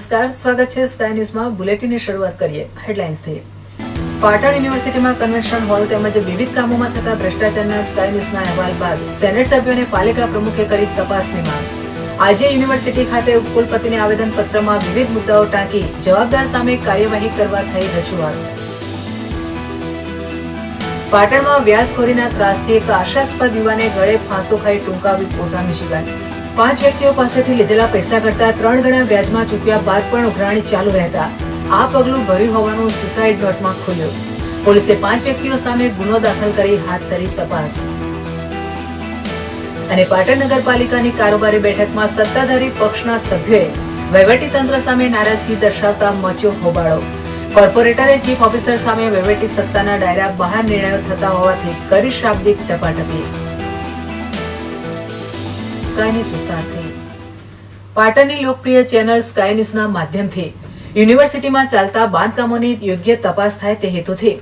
નમસ્કાર, સ્વાગત છે સ્કાય ન્યૂઝમાં। બુલેટિનની શરૂઆત કરીએ હેડલાઇન્સથી। પાટણ યુનિવર્સિટીમાં કન્વેન્શન હોલ તેમજ વિવિધ કામોમાં થતા ભ્રષ્ટાચારના સ્કાય ન્યૂઝના અહેવાલ બાદ સેનેટ સભ્યોને પાલિકા પ્રમુખે કરી તપાસની માંગ। આજે યુનિવર્સિટી ખાતે ઉપકુલપતિને આવેદનપત્રમાં વિવિધ મુદ્દાઓ ટાંકી જવાબદાર સામે કાર્યવાહી કરવા થઈ રજૂઆત। પાટણમાં વ્યાજખોરીના ત્રાસથી એક આશાસ્પદ યુવાને ગળે ફાંસો ખાઈ ટૂંકાવી પોતાનું જીવન। 5 વ્યક્તિઓ પાસેથી લીધેલા પૈસા કરતા 3 ગણા વ્યાજમાં ચૂક્યા બાદ પણ ઉઘરાણી ચાલુ રહેતા આ પગલું ભર્યું હોવાનું સુસાઇડ નોટમાં ખુલ્યું। પોલીસે 5 વ્યક્તિઓ સામે ગુનો દાખલ કરી હાથ ધરી તપાસ। અને પાટણ નગરપાલિકાની કારોબારી બેઠકમાં સત્તાધારી પક્ષના સભ્યોએ વહીવટીતંત્ર સામે નારાજગી દર્શાવતા મચ્યો હોબાળો। કોર્પોરેટરે ચીફ ઓફિસર સામે વહીવટી સત્તાના ડાયરા બહાર નિર્ણયો થતા હોવાથી કરી શાબ્દિક ટપાટપી। પાટણની લોકપ્રિય ચેનલ સ્કાય ન્યૂઝના માધ્યમથી યુનિવર્સિટીમાં ચાલતા બાંધકામોની યોગ્ય તપાસ થાય તે હેતુથી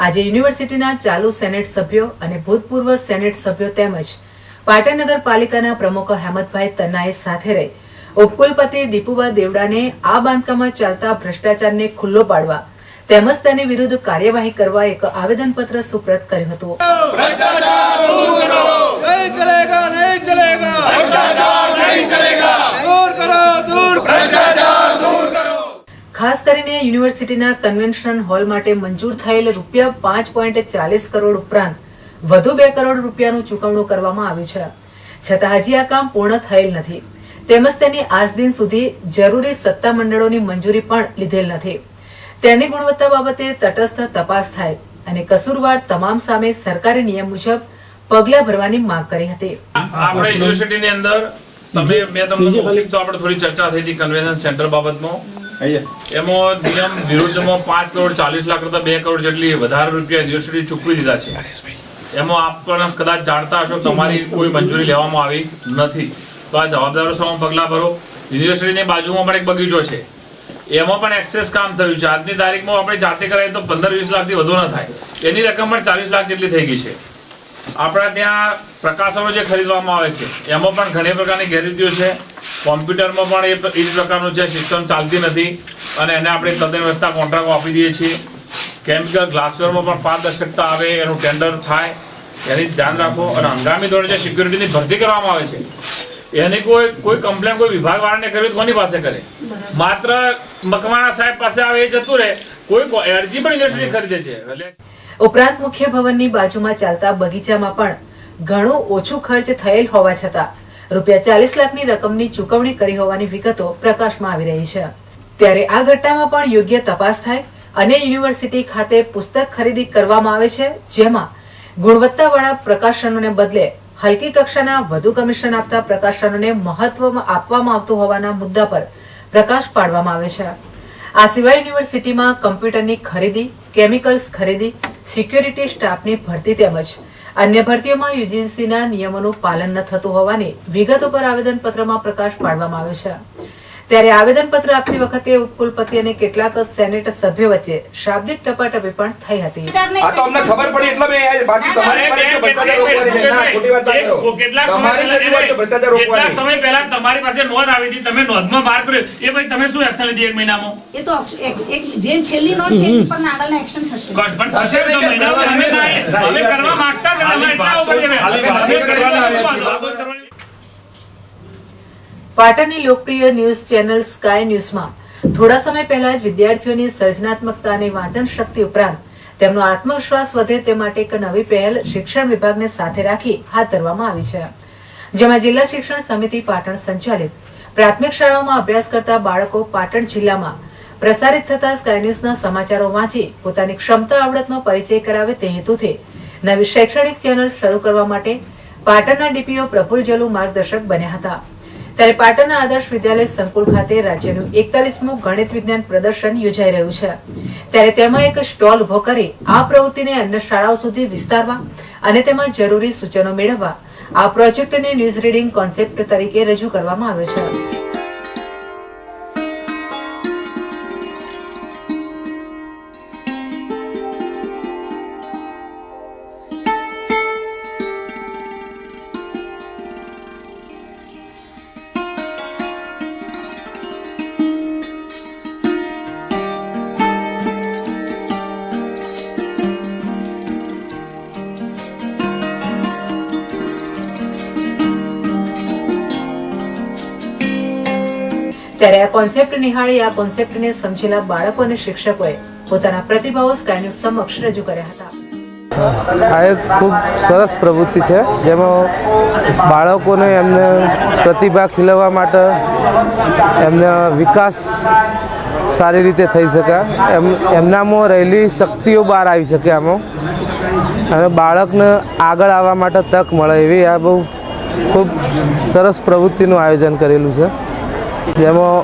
આજે યુનિવર્સિટીના ચાલુ સેનેટ સભ્યો અને ભૂતપૂર્વ સેનેટ સભ્યો તેમજ પાટણ નગરપાલિકાના પ્રમુખ હેમંતભાઈ તન્નાએ સાથે રહી ઉપકુલપતિ દીપુબા દેવડાને આ બાંધકામમાં ચાલતા ભ્રષ્ટાચારને ખુલ્લો પાડવા તેમજ તેની વિરુદ્ધ કાર્યવાહી કરવા એક આવેદનપત્ર સુપ્રત કર્યું હતું। ખાસ કરીને યુનિવર્સિટીના કન્વેન્શન હોલ માટે મંજૂર થયેલ ₹5.40 કરોડ ઉપરાંત વધુ 2 કરોડ રૂપિયાનું ચૂકવણું કરવામાં આવ્યું છે, છતાં હજી આ કામ પૂર્ણ થયેલ નથી તેમજ તેની આજ દિન સુધી જરૂરી સત્તામંડળોની મંજૂરી પણ લીધેલ નથી। તેની ગુણવત્તા બાબતે તટસ્થ તપાસ થાય અને કસૂરવાર તમામ સામે સરકારી નિયમ મુજબ પગલાં ભરવાની માંગ કરી હતી। આપણે યુનિવર્સિટીની અંદર મેં તમને મૌખિક તો આપણે થોડી ચર્ચા થઈ હતી કન્વેન્શન સેન્ટર બાબતમાં। એમાં નિયમ વિરુદ્ધમાં 5 કરોડ 40 લાખ કરતા 2 કરોડ જેટલી વધારે રૂપિયા યુનિવર્સિટી ચૂકવી દીધા છે। એમાં આપ પણ કદાચ જાણતા હશો તમારી કોઈ મંજૂરી લેવામાં આવી નથી, તો આ જવાબદારો સામે પગલાં ભરો। યુનિવર્સિટીની બાજુમાં પણ એક બગીચો છે, એમાં પણ એક્સેસ કામ થયું છે। આજની તારીખમાં આપણે જાતે કરાય તો 15-20 લાખથી વધુ ન થાય, એની રકમ પણ 40 લાખ જેટલી થઈ ગઈ છે। આપણા ત્યાં પ્રકાશનો જે ખરીદવામાં આવે છે એમાં પણ ઘણી પ્રકારની ગેરરીતિઓ છે। કોમ્પ્યુટરમાં પણ એ જ પ્રકારનું છે, સિસ્ટમ ચાલતી નથી અને એને આપણે તદ્દન વ્યવસ્થા કોન્ટ્રાક્ટ આપી દઈએ છીએ। કેમિકલ ગ્લાસવેરમાં પણ પારદર્શકતા આવે, એનું ટેન્ડર થાય, એની ધ્યાન રાખો। અને હંગામી ધોરણે જે સિક્યુરિટીની ભરતી કરવામાં આવે છે એની કોઈ કમ્પ્લેન કોઈ વિભાગ વાળાને કરવી કોની પાસે કરે? માત્ર મકવાણા સાહેબ પાસે આવે એ જતું રહે, કોઈ અરજી પણ યુનિવર્સિટી ખરીદે છે। ઉપરાંત મુખ્ય ભવનની બાજુમાં ચાલતા બગીચામાં પણ ઘણું ઓછું ખર્ચ થયેલ હોવા છતાં ₹40 લાખની રકમની ચૂકવણી કરી હોવાની વિગતો પ્રકાશમાં આવી રહી છે। ત્યારે આ ઘટનામાં પણ યોગ્ય તપાસ થાય અને યુનિવર્સિટી ખાતે પુસ્તક ખરીદી કરવામાં આવે છે, જેમાં ગુણવત્તાવાળા પ્રકાશનોને બદલે હલકી કક્ષાના વધુ કમિશન આપતા પ્રકાશનોને મહત્વ આપવામાં આવતું હોવાના મુદ્દા પર પ્રકાશ પાડવામાં આવે છે। આ સિવાય યુનિવર્સિટીમાં કમ્પ્યુટરની ખરીદી, કેમિકલ્સ ખરીદી, સિક્યુરિટી સ્ટાફની ભરતી તેમજ અન્ય ભરતીઓમાં યુજીસીના નિયમોનું પાલન ન થતું હોવાની વિગતો પર આવેદનપત્રમાં પ્રકાશ પાડવામાં આવ્યો છે। ત્યારે આવેદનપત્ર આપતી વખતે ઉપકુલપતિ અને કેટલાક સેનેટ સભ્યો વચ્ચે શાબ્દિક ટપાટપી પણ થઈ હતી। આ તો અમને ખબર પડી એટલે મેં બાકી તમારી પાસે ભ્રષ્ટાચાર રોકવાની ના ખોટી વાત કરો। કેટલા સમય પહેલા તમારી પાસે નોંધ આવી હતી, તમે નોંધમાં માર્ક કર્યો, એ ભાઈ તમે શું એક્શન લીધી 1 મહિનામાં? એ તો એક જે છેલ્લી નોંધ છે એની પર આગળના એક્શન થશે। પણ થશે તો મહિનામાં અમે કરવા માંગતા હતા, અમે એટલા ઉપર પાટણની લોકપ્રિય ન્યૂઝ ચેનલ સ્કાય ન્યૂઝમાં થોડા સમય પહેલા જ વિદ્યાર્થીઓની સર્જનાત્મકતા અને વાંચન શક્તિ ઉપરાંત તેમનો આત્મવિશ્વાસ વધે તે માટે એક નવી પહેલ શિક્ષણ વિભાગને સાથે રાખી હાથ ધરવામાં આવી છે, જેમાં જિલ્લા શિક્ષણ સમિતિ પાટણ સંચાલિત પ્રાથમિક શાળાઓમાં અભ્યાસ કરતા બાળકો પાટણ જિલ્લામાં પ્રસારિત થતા સ્કાય ન્યૂઝના સમાચારો વાંચી પોતાની ક્ષમતા આવડતનો પરિચય કરાવે તે હેતુથી નવી શૈક્ષણિક ચેનલ શરૂ કરવા માટે પાટણના ડીપીઓ પ્રફુલ્લ જલુ માર્ગદર્શક બન્યા હતા। ત્યારે પાટણના આદર્શ વિદ્યાલય સંકુલ ખાતે રાજ્યનું 41મું ગણિત વિજ્ઞાન પ્રદર્શન યોજાઈ રહ્યું છે। ત્યારે તેમાં એક સ્ટોલ ઉભો કરી આ પ્રવૃત્તિને અન્ય શાળાઓ સુધી વિસ્તારવા અને તેમાં જરૂરી સૂચનો મેળવવા આ પ્રોજેક્ટને ન્યૂઝ રીડિંગ કોન્સેપ્ટ તરીકે રજૂ કરવામાં આવ્યો છે। ત્યારે આ કોન્સેપ્ટ નિહાળી આ કોન્સેપ્ટને સમજેલા બાળકો અને શિક્ષકોએ પોતાના પ્રતિભાવો સ્કાય ન્યૂઝ સમક્ષ રજૂ કર્યા હતા. આ એક ખૂબ સરસ પ્રવૃત્તિ છે જેમાં બાળકોને એમને પ્રતિભા ખીલવવા માટે એમનો વિકાસ સારી રીતે થઈ શકે, એમનામાં રહેલી શક્તિઓ બહાર આવી શકે આમાં, અને બાળકને આગળ આવવા માટે તક મળે એવી આ બહુ ખૂબ સરસ પ્રવૃત્તિનું આયોજન કરેલું છે, જેમાં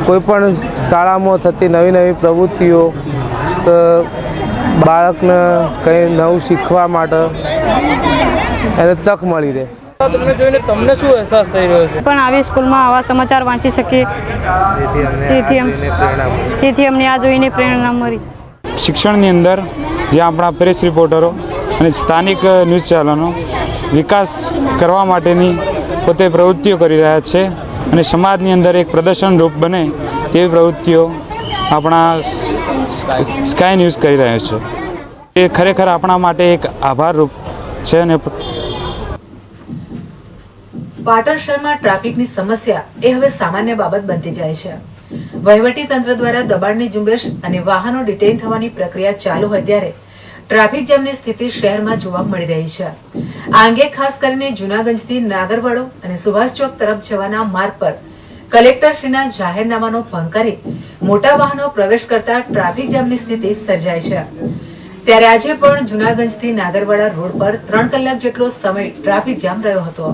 કોઈ પણ શાળામાં થતી નવી નવી પ્રવૃત્તિઓ બાળકને કંઈ નવું શીખવા માટે એને તક મળી રહે. તમને જોઈને તમને શું અહેસાસ થઈ રહ્યો છે? પણ આવી સ્કૂલમાં આવા સમાચાર વાંચી શકીએ તેથી અમને આ જોઈને પ્રેરણા મળી. શિક્ષણની અંદર જે આપણા પ્રેસ રિપોર્ટરો અને સ્થાનિક ન્યૂઝ ચેનલો વિકાસ કરવા માટેની પોતે પ્રવૃત્તિઓ કરી રહ્યા છે અને સમાજની અંદર એક પ્રદર્શન રૂપ બને તેવી પ્રવૃત્તિઓ આપણા સ્કાય ન્યૂઝ કરી રહ્યો છે. એ ખરેખર આપણા માટે એક આભારરૂપ છે. અને પાટણ શહેરમાં ટ્રાફિકની સમસ્યા એ હવે સામાન્ય બાબત બનતી જાય છે. વહીવટી તંત્ર દ્વારા દબાણની ઝુંબેશ અને વાહનો ડિટેઇન થવાની પ્રક્રિયા ચાલુ હોય ત્યારે ટ્રાફિક જામની સ્થિતિ શહેરમાં જોવા મળી રહી છે. આ અંગે ખાસ કરીને જૂનાગંજથી નાગરવાડો અને સુભાષ ચોક તરફ જવાના માર્ગ પર કલેક્ટરશ્રીના જાહેરનામાનો ભંગ કરી મોટા વાહનો પ્રવેશ કરતા ટ્રાફિક જામની સ્થિતિ સર્જાય છે. ત્યારે આજે પણ જૂનાગંજથી નાગરવાડા રોડ પર 3 કલાક જેટલો સમય ટ્રાફિક જામ રહ્યો હતો.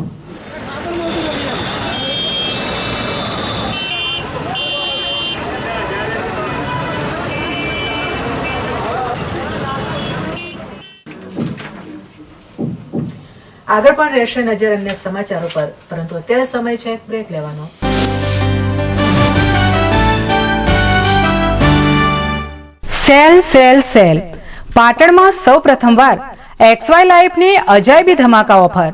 આગળ પણ રહેશે નજર અન્ય સમાચારો પર, પરંતુ અત્યારે સમય છે બ્રેક લેવાનો. સેલ સેલ સેલ પાટણમાં સૌ પ્રથમવાર XY લાઈફની અજાયબી ધમાકા ઓફર.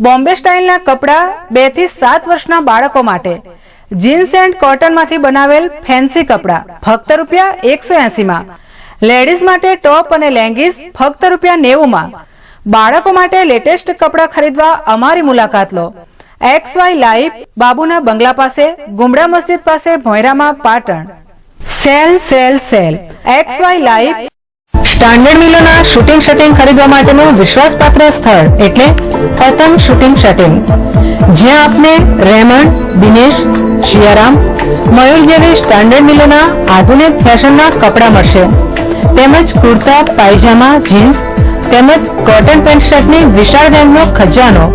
બોમ્બે સ્ટાઇલના કપડા 2 થી 7 વર્ષના બાળકો માટે, જીન્સ એન્ડ કોટનમાંથી બનાવેલ ફેન્સી કપડા ફક્ત ₹180 માં, લેડીઝ માટે ટોપ અને લેંગીસ ફક્ત ₹90 માં. બાળકો માટે લેટેસ્ટ કપડા ખરીદવા અમારી મુલાકાત લો. XY લાઈફ, બાબુના બંગલા પાસે, ગુમડા મસ્જિદ પાસે, ભોંયરામાં, Patan. Sale sale sale XY life. Standard મિલોના શૂટિંગ શટિંગ ખરીદવા માટેનું વિશ્વાસપાત્ર સ્થળ એટલે પતંગ શૂટિંગ શટિંગ, જ્યાં આપને રેમન્ડ, દિનેશ, શિયારામ, મયુર જેવી સ્ટાન્ડર્ડ મિલોના આધુનિક ફેશનના કપડા મળશે, તેમજ કુર્તા, પાયજામા, જીન્સ તેમજ કોટન પેન્ટ શર્ટની વિશાળ રેન્જનો ખજાનો.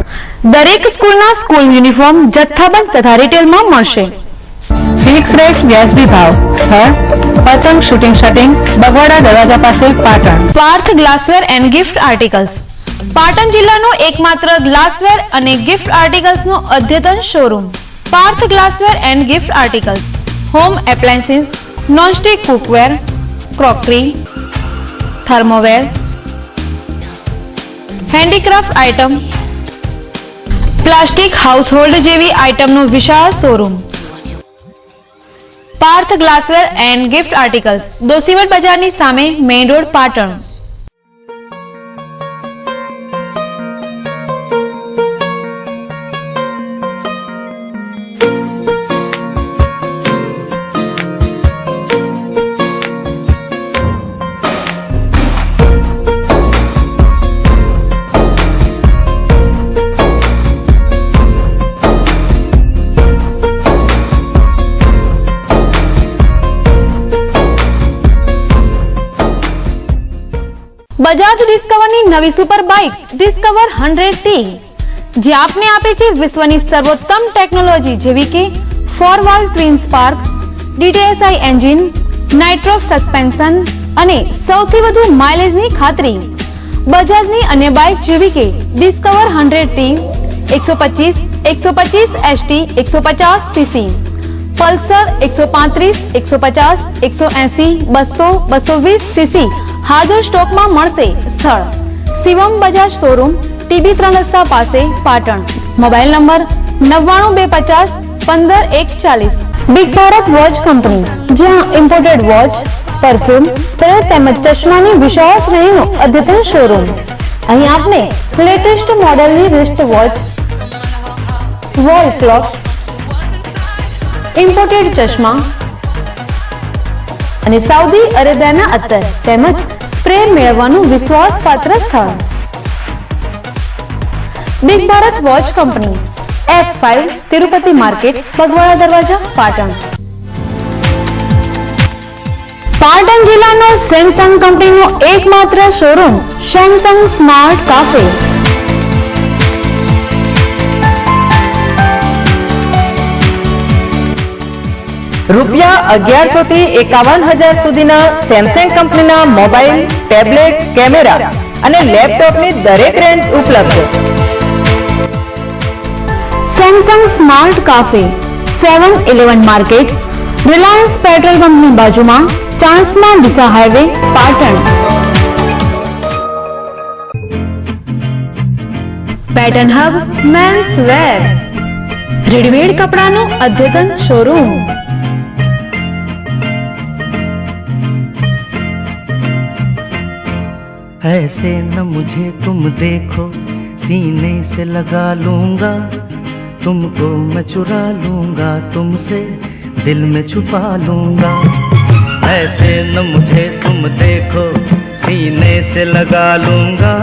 દરેક સ્કૂલના સ્કૂલ યુનિફોર્મ જથ્થાબંધ તથા રિટેલમાં મળશે. ફિક્સ રેટ, વ્યાજબી ભાવ. સ્થળ પતંગ શૂટિંગ શટિંગ, બગવાડા દરવાજા પાસે, Patan. Parth glassware and gift articles, Patan જિલ્લાનો એકમાત્ર ગ્લાસવેર અને ગિફ્ટ આર્ટિકલ્સનો અદ્યતન showroom. Parth glassware and gift articles, home appliances, nonstick cookware, crockery, thermoware, handicraft item, plastic household જેવી આઇટમનો વિશાળ showroom. Parth glassware and gift articles, Doshivad બજારની સામે, મેઇન રોડ, પાટણ. બજાજ ડિસ્કવરની નવી સુપર બાઇક ડિસ્કવર 100T, જે આપને આપે છે વિશ્વની સર્વોત્તમ ટેકનોલોજી જેવી કે 4 twin spark, DTSI engine, nitrox suspension અને સૌથી વધુ માઇલેજની ખાતરી. બજાજની અન્ય બાઇક જેવી કે discover 100T, 125, 125 ST, 150 cc, Pulsar 135, 150, 180, 200, 220 cc હાજર સ્ટોકમાં મળશે. સ્થળ શિવમ બજાજ શોરૂમ, TB 3 રસ્તા પાસે, Patan. Mobile number 99250 15140. Big Bharat watch company, જ્યાં ઇમ્પોર્ટેડ વોચ, પરફ્યુમ, સ્પ્રે તેમજ ચશ્માની વિશાળ શ્રેણીનો અદ્યતન શોરૂમ. અહીં આપને લેટેસ્ટ મોડેલની wrist watch, wall clock, imported ચશ્મા અને સાઉદી અરેબિયાના અત્તર તેમજ સ્પ્રે મેળવવાનું વિશ્વાસપાત્ર સ્થળ big Bharat watch company, F5 Tirupati market, Bagwada દરવાજા, પાટણ. પાટણ જિલ્લાનો સેમસંગ કંપનીનો એકમાત્ર શોરૂમ સેમસંગ સ્માર્ટ કાફે. રૂપિયા 1100 થી 51,000 સુધીના સેમસંગ કંપનીના મોબાઈલ, ટેબ્લેટ, કેમેરા અને લેપટોપની દરેક રેન્જ ઉપલબ્ધ. Samsung smart cafe, 7-11 market, Reliance petrol પંપની બાજુમાં, Chanasma Deesa highway, Patan. Pattern hub men's wear, readymade કપડાનું અદ્યતન શોરૂમ. ऐसे न मुझे तुम देखो, सीने से लगा लूंगा, तुमको मैं चुरा लूंगा, तुमसे दिल में छुपा लूंगा. ऐसे न मुझे तुम देखो, सीने से लगा लूंगा,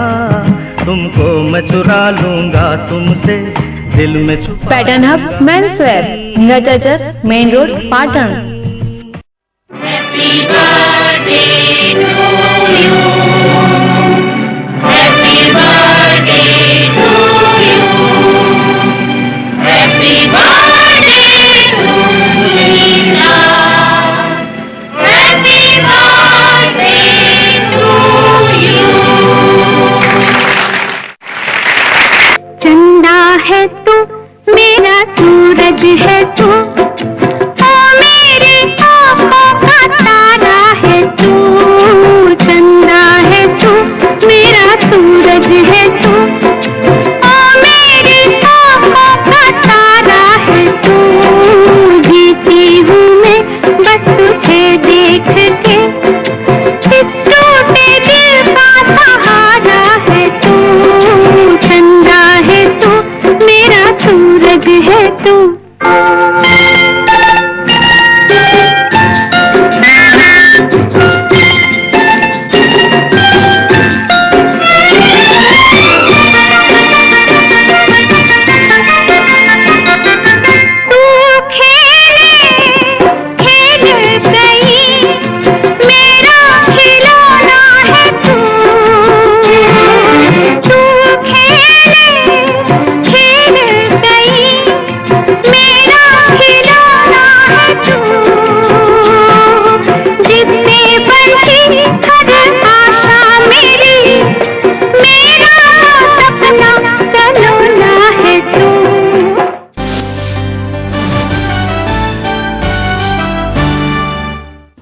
तुमको मैं चुरा लूंगा, तुमसे दिल में छुपा. Pattern hub men's wear, Hirachachar, main road, Patan. Happy birthday to you. Happy birthday to you. Happy birthday to Lina. Happy birthday to you. चंदा है तू, मेरा सूरज है तू, ओ मेरी आँखों का तारा है तू. चंदा है तू, मेरा सूरज है तू, ओ मेरी आँखों का तारा है तू. जीती हूँ मैं बस तुझे देख के, इस टूटे दिल का सहारा है तू. चंदा है तू, मेरा सूरज है तू.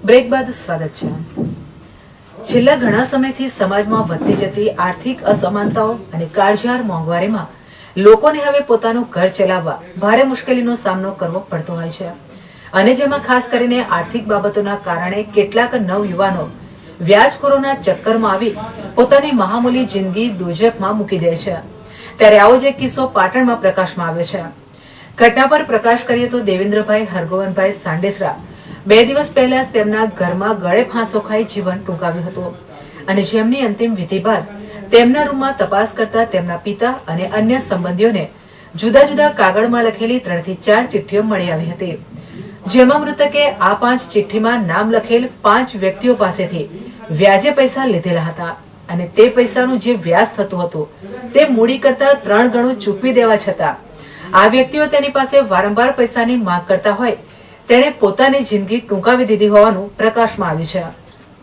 બ્રેક બાદ સ્વાગત છે. છેલ્લા ઘણા સમયથી સમાજમાં વધતી જતી આર્થિક અસમાનતાઓ અને કાળઝાળ મોંઘવારીમાં લોકોને હવે પોતાનું ઘર ચલાવવા ભારે મુશ્કેલીનો સામનો કરવો પડતો હોય છે. અને જેમાં ખાસ કરીને આર્થિક બાબતોના કારણે કેટલાક નવયુવાનો વ્યાજખોરોના ચક્કરમાં આવી પોતાની મહામૂલી જિંદગી દુર્જકમાં મૂકી દે છે. ત્યારે આવો જ એક કિસ્સો પાટણમાં પ્રકાશમાં આવ્યો છે. ઘટના પર પ્રકાશ કરીએ તો દેવેન્દ્રભાઈ હરગોવનભાઈ સાંડેસરા 2 દિવસ પહેલા જ તેમના ઘરમાં ગળે ફાંસો ખાઈ જીવન ટૂંકાવ્યું હતું. અને જેમની અંતિમ વિધિ બાદ તેમના રૂમમાં તપાસ કરતા તેમના પિતા અને અન્ય સંબંધીઓને જુદા જુદા કાગળમાં લખેલી 3 થી 4 ચિઠ્ઠીઓ મળી આવી હતી. જેમાં મૃતકે આ 5 ચિઠ્ઠીમાં નામ લખેલ 5 વ્યક્તિઓ પાસેથી વ્યાજે પૈસા લીધેલા હતા અને તે પૈસાનું જે વ્યાજ થતું હતું તે મૂડી કરતા 3 ગણું ચૂકવી દેવા છતાં આ વ્યક્તિઓ તેની પાસે વારંવાર પૈસાની માંગ કરતા હોય તેણે પોતાની જિંદગી ટૂંકાવી દીધી હોવાનું પ્રકાશમાં આવ્યું છે.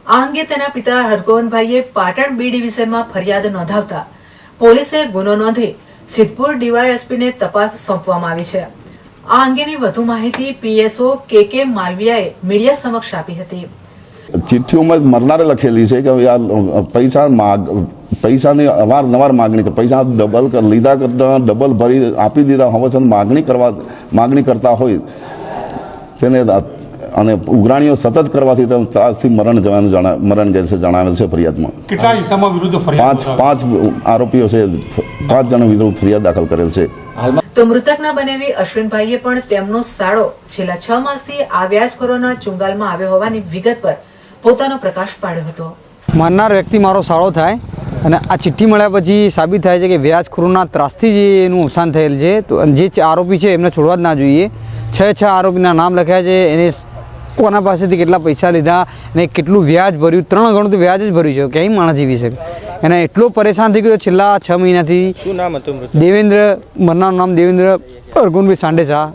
આ અંગે તેના પિતા હરગોવનભાઈએ પાટણ બી ડિવિઝનમાં ફરિયાદ નોંધાવતા પોલીસે ગુનો નોંધી સિદ્ધપુર ડીવાયએસપીને તપાસ સોંપવામાં આવી છે. આ અંગેની વધુ માહિતી પીએસઓ કે માલવિયાએ મીડિયા સમક્ષ આપી હતી. ચિઠ્ઠીઓમાં મરનારે લખેલી છે કે પૈસાની અવારનવાર માગણી, પૈસા ડબલ લીધા કરતા ડબલ ભરી આપી દીધા હોવા છતાં માગણી કરતા હોય તેને અને ઉઘરાણીઓ સતત કરવાથી ત્રાસથી મરણ ગયેલ છે જણાવેલ છે ફરિયાદમાં. કેટલા હિસ્સામાં વિરુદ્ધ ફરિયાદ? 5 આરોપીઓ છે, 5 જણા વિરુદ્ધ ફરિયાદ દાખલ કરેલ છે. તો મૃતકના બનેવી અશ્વિનભાઈએ પણ તેમનો સાળો છેલ્લા 6 માસથી આ વ્યાજખોરોના ચુંગાલમાં આવ્યો હોવાની વિગત પર પોતાનો પ્રકાશ પાડ્યો હતો. મારનાર વ્યક્તિ મારો સાળો થાય અને આ ચિઠ્ઠી મળ્યા પછી સાબિત થાય છે કે વ્યાજખોરોના ત્રાસથી જે એનું અવસાન થયેલ છે. તો જે આરોપી છે એમને છોડવા જ ના જોઈએ. 6 આરોપીના નામ લખ્યા છે, એને કોના પાસેથી કેટલા પૈસા લીધા અને કેટલું વ્યાજ ભર્યું, 3 ગણું તો વ્યાજ જ ભર્યું છે. ક્યાંય માણસ જીવી શકે. એને એટલો પરેશાન થઈ ગયો છેલ્લા 6 મહિનાથી. શું નામ હતું? દેવેન્દ્ર, મરનારનું નામ દેવેન્દ્ર અર્ગુનભાઈ સાંડેસા.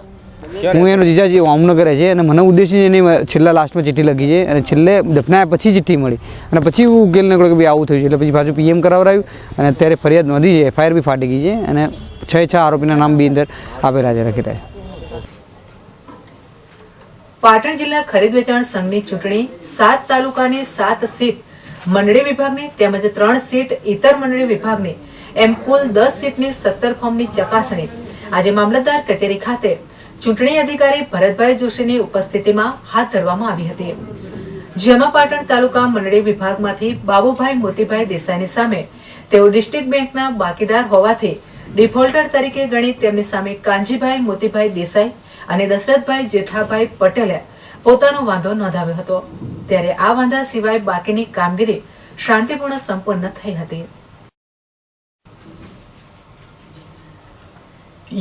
હું એનો જીજાજી વામનગર છે અને મને ઉદ્દેશી એને છેલ્લા લાસ્ટમાં ચિઠ્ઠી લખી છે અને છેલ્લે દફનાયા પછી ચિઠ્ઠી મળી અને પછી હું ઉકેલ નીકળ્યો કે ભાઈ આવું થયું છે. એટલે પછી પાછું પીએમ કરાવરાયું અને અત્યારે ફરિયાદ નોંધી છે. એફઆઈઆર બી ફાટી ગઈ છે અને 6 આરોપીના નામ બી અંદર આપેલા છે, લખેલા છે. પાટણ જિલ્લા ખરીદ વેચાણ સંઘની ચૂંટણી 7 તાલુકાની 7 સીટ મંડળી વિભાગની તેમજ 3 સીટ ઇતર મંડળી વિભાગની એમ કુલ 10 સીટની 17 ફોર્મની ચકાસણી આજે મામલતદાર કચેરી ખાતે ચૂંટણી અધિકારી ભરતભાઈ જોશીની ઉપસ્થિતિમાં હાથ ધરવામાં આવી હતી. જેમાં પાટણ તાલુકા મંડળી વિભાગમાંથી બાબુભાઈ મોતીભાઈ દેસાઈની સામે તેઓ ડિસ્ટ્રિક્ટ બેંકના બાકીદાર હોવાથી ડિફોલ્ટર તરીકે ગણી તેમની સામે કાંજીભાઈ મોતીભાઈ દેસાઈ અને દશરથભાઈ જેઠાભાઈ પટેલે પોતાનો વાંધો નોંધાવ્યો હતો. ત્યારે આ વાંધા સિવાય બાકીની કામગીરી શાંતિપૂર્ણ સંપન્ન થઈ હતી.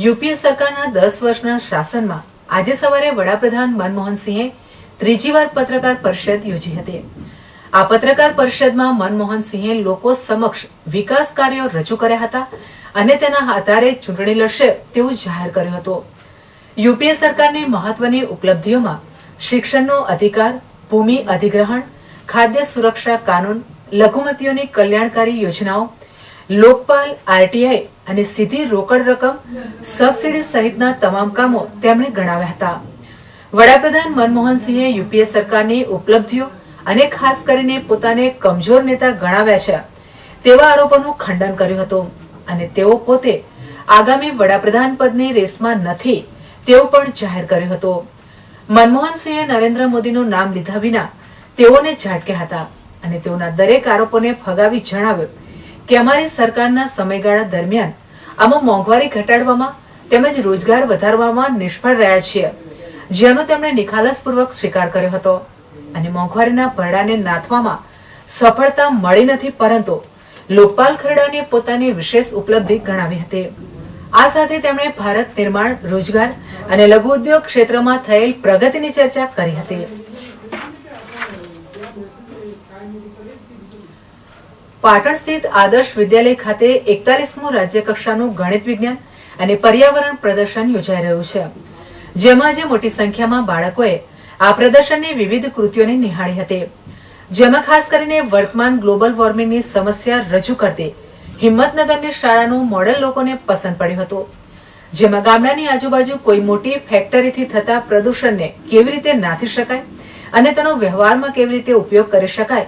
યુપીએ સરકારના 10 વર્ષના શાસનમાં આજે સવારે વડાપ્રધાન મનમોહનસિંહે ત્રીજી વાર પત્રકાર પરિષદ યોજી હતી. આ પત્રકાર પરિષદમાં મનમોહનસિંહે લોકો સમક્ષ વિકાસ કાર્યો રજૂ કર્યા હતા અને તેના આધારે ચૂંટણી લડશે તેવું જાહેર કર્યું હતું. યુપીએ સરકારની મહત્વની ઉપલબ્ધિઓમાં શિક્ષણનો અધિકાર, ભૂમિ અધિગ્રહણ, ખાદ્ય સુરક્ષા કાનૂન, લઘુમતીઓની કલ્યાણકારી યોજનાઓ, લોકપાલ, આરટીઆઈ અને સીધી રોકડ રકમ, સબસિડી સહિતના તમામ કામો તેમણે ગણાવ્યા હતા. વડાપ્રધાન મનમોહનસિંહે યુપીએ સરકારની ઉપલબ્ધિઓ અને ખાસ કરીને પોતાને કમજોર નેતા ગણાવ્યા છે તેવા આરોપોનું ખંડન કર્યું હતું અને તેઓ પોતે આગામી વડાપ્રધાન પદની રેસમાં નથી તેવું પણ જાહેર કર્યું હતું. મનમોહનસિંહે નરેન્દ્ર મોદીનું નામ લીધા વિના તેઓને ઝાટક્યા હતા અને તેઓના દરેક આરોપોને ફગાવી જણાવ્યું કે અમારી સરકારના સમયગાળા દરમિયાન અમે મોંઘવારી ઘટાડવામાં તેમજ રોજગાર વધારવામાં નિષ્ફળ રહ્યા છીએ, જેનો તેમણે નિખાલસપૂર્વક સ્વીકાર કર્યો હતો અને મોંઘવારીના ભરડાને નાથવામાં સફળતા મળી નથી, પરંતુ લોકપાલ ખરડાને પોતાની વિશેષ ઉપલબ્ધિ ગણાવી હતી. આ સાથે તેમણે ભારત નિર્માણ, રોજગાર અને લઘુ ઉદ્યોગ ક્ષેત્રમાં થયેલ પ્રગતિની ચર્ચા કરી હતી. પાટણ સ્થિત આદર્શ વિદ્યાલય ખાતે 41મું રાજ્ય કક્ષાનું ગણિત વિજ્ઞાન અને પર્યાવરણ પ્રદર્શન યોજાઈ રહ્યું છે, જેમાં આજે મોટી સંખ્યામાં બાળકોએ આ પ્રદર્શનની વિવિધ કૃતિઓને નિહાળી હતી. જેમાં ખાસ કરીને વર્તમાન ગ્લોબલ વોર્મિંગની સમસ્યા રજૂ કરતી હિંમતનગરની શાળાનું મોડેલ લોકોને પસંદ પડ્યું હતું. જેમાં ગામડાની આજુબાજુ કોઈ મોટી ફેક્ટરીથી થતા પ્રદૂષણને કેવી રીતે નાથી શકાય અને તેનો વ્યવહારમાં કેવી રીતે ઉપયોગ કરી શકાય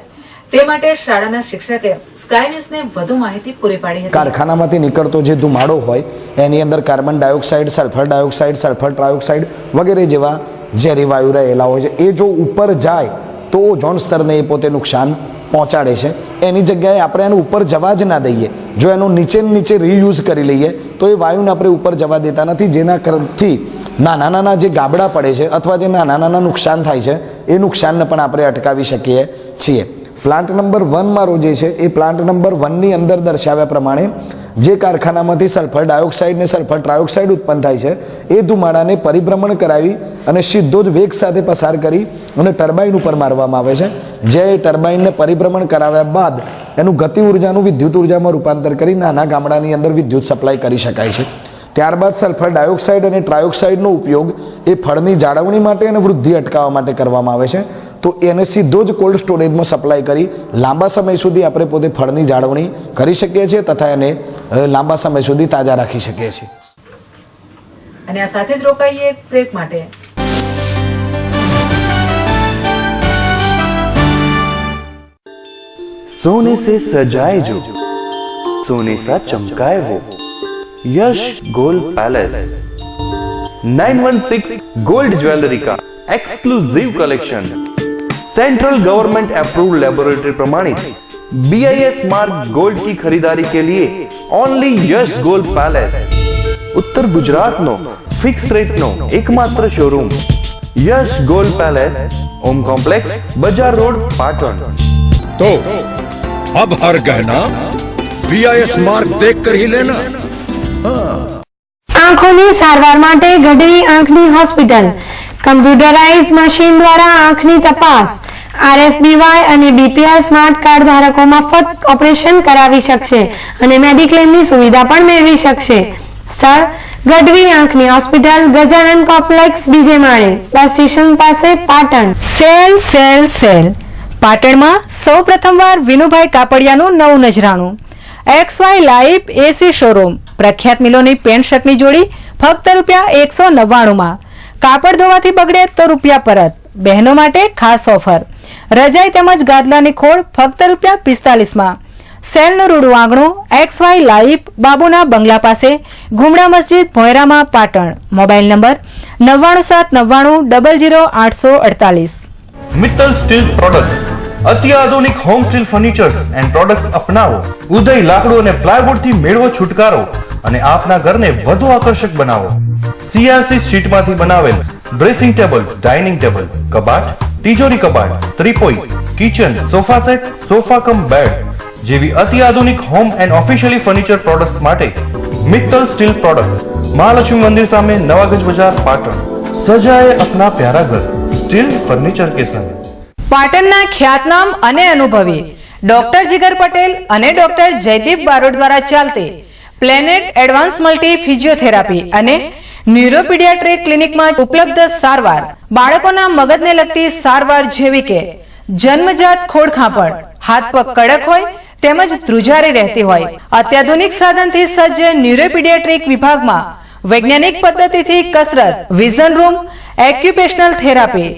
તે માટે શાળાના શિક્ષકે સ્કાય ન્યૂઝને વધુ માહિતી પૂરી પાડી હતી. કારખાનામાંથી નીકળતો જે ધુમાડો હોય એની અંદર carbon dioxide, sulphur dioxide, sulphur trioxide વગેરે જેવા ઝેરી વાયુ રહેલા હોય છે. એ જો ઉપર જાય તો ઓઝોન સ્તરને એ પોતે નુકસાન પહોંચાડે છે. એની જગ્યાએ આપણે એનું ઉપર જવા જ ના દઈએ. જો એનો નીચે રીયુઝ કરી લઈએ તો એ વાયુને આપણે ઉપર જવા દેતા નથી, જેના કરથી નાના જે ગાબડા પડે છે અથવા જે નાના નુકસાન થાય છે એ નુકસાનને પણ આપણે અટકાવી શકીએ છીએ. પ્લાન્ટ નંબર 1 જે છે એ પ્લાન્ટ નંબર 1ની અંદર દર્શાવ્યા પ્રમાણે જે કારખાનામાંથી સલ્ફર ડાયોક્સાઇડ ને સલ્ફર ટ્રાયોક્સાઇડ ઉત્પન્ન થાય છે એ ધુમાડાને પરિભ્રમણ કરાવી અને સીધો જ વેગ સાથે પસાર કરી અને ટર્બાઇન ઉપર મારવામાં આવે છે. જે ટર્બાઇનને પરિભ્રમણ કરાવ્યા બાદ એનું ગતિ ઉર્જાનું વિદ્યુત ઉર્જામાં રૂપાંતર કરી નાના ગામડાની અંદર વિદ્યુત સપ્લાય કરી શકાય છે. ત્યારબાદ સલ્ફર ડાયોક્સાઇડ અને ટ્રાયોક્સાઇડનો ઉપયોગ એ ફળની જાળવણી માટે અને વૃદ્ધિ અટકાવવા માટે કરવામાં આવે છે. તો એને સીધો જ કોલ્ડ સ્ટોરેજમાં સપ્લાય કરી લાંબા સમય સુધી આપણે પોતે ફળની જાળવણી કરી શકીએ છીએ તથા એને લાંબા સમય સુધી તાજા રાખી શકીએ છીએ. અને આ સાથે જ રોકાઈએ એક બ્રેક માટે. सोने से सजाए जो सोने सा चमकाए वो यश गोल्ड पैलेस 916 गोल्ड ज्वेलरी का exclusive collection central government approved laboratory प्रमाणित BIS मार्क गोल्ड की खरीदारी के लिए ओनली यश गोल्ड पैलेस ઉત્તર ગુજરાતનો ફિક્સ રેટનો એકમાત્ર શોરૂમ યશ ગોલ્ડ પેલેસ, ઓમ કોમ્પ્લેક્સ, બજાર રોડ, પાટણ। तो अब हर गहना BIS मार्क देख कर ही लेना। આંખોની સારવાર માટે ગઢવી આંખની હોસ્પિટલ કમ્પ્યુટરાઇઝ મશીન દ્વારા આંખની તપાસ, RSBY અને BPL સ્માર્ટ કાર્ડ ધારકો મફત ઓપરેશન કરાવી શકશે અને મેડિક્લેમની સુવિધા પણ મેળવી શકશે। સ્થળ ગઢવી આંખની હોસ્પિટલ, ગજાનન કોમ્પ્લેક્સ, બીજે માળે, બસ સ્ટેશન પાસે, પાટણ। સેલ સેલ સેલ પાટણમાં સૌ પ્રથમવાર વિનુભાઈ કાપડિયાનું નવું નજરાણું XY લાઈવ AC શોરૂમ, પ્રખ્યાત મિલોની પેન્ટ શર્ટની જોડી ફક્ત ₹199માં। કાપડ ધોવાથી બગડે તો રૂપિયા પરત। બહેનો માટે ખાસ ઓફર, રજાઈ તેમજ ગાદલાની ખોળ ફક્ત ₹45માં। સેલનું રૂડું આંગણું XY લાઈવ, બાબુના બંગલા પાસે, ગુમડા મસ્જિદ, ભોયરામાં, Patan. Mobile number 9979000848। Mittal steel products, અત્યાધુનિક home steel furnitures and products અપનાવો। ઉદય લાકડું અને પ્લાયવુડ થી મેળવો છુટકારો અને આપના ઘરને વધુ આકર્ષક બનાવો। CRC શીટમાંથી બનાવેલ ડ્રેસિંગ ટેબલ, ડાઇનિંગ ટેબલ, કબાટ, તિજોરી કબાટ, ત્રિપોઈ, kitchen, sofa set, sofa cum bed જેવી અત્યાધુનિક home and officially furniture products માટે મિત્તલ સ્ટીલ પ્રોડક્ટ્સ, મહાલક્ષ્મી મંદિર સામે, નવાગંજ બજાર, પાટણ। સજાએ અપના પ્યારા ઘર સ્ટીલ ફર્નિચર કે સંગ। પાટણના ખ્યાતનામ અને અનુભવી ડોક્ટર જીગર પટેલ અને ડોક્ટર જયદીપ બારોટ દ્વારા ચાલતી પ્લેનેટ એડવાન્સ મલ્ટી ફિઝિયોથેરાપી અને ન્યુરોપીડિયાટ્રિક ક્લિનિકમાં ઉપલબ્ધ સારવાર, બાળકોના મગજને લગતી સારવાર જેવી કે જન્મજાત ખોડખાંપણ, હાથ પગ કડક હોય તેમજ ધ્રુજારી રહેતી હોય, અત્યાધુનિક સાધનથી સજ્જ ન્યુરોપીડિયાટ્રિક વિભાગમાં વૈજ્ઞાનિક પદ્ધતિથી કસરત, vision room, occupational therapy,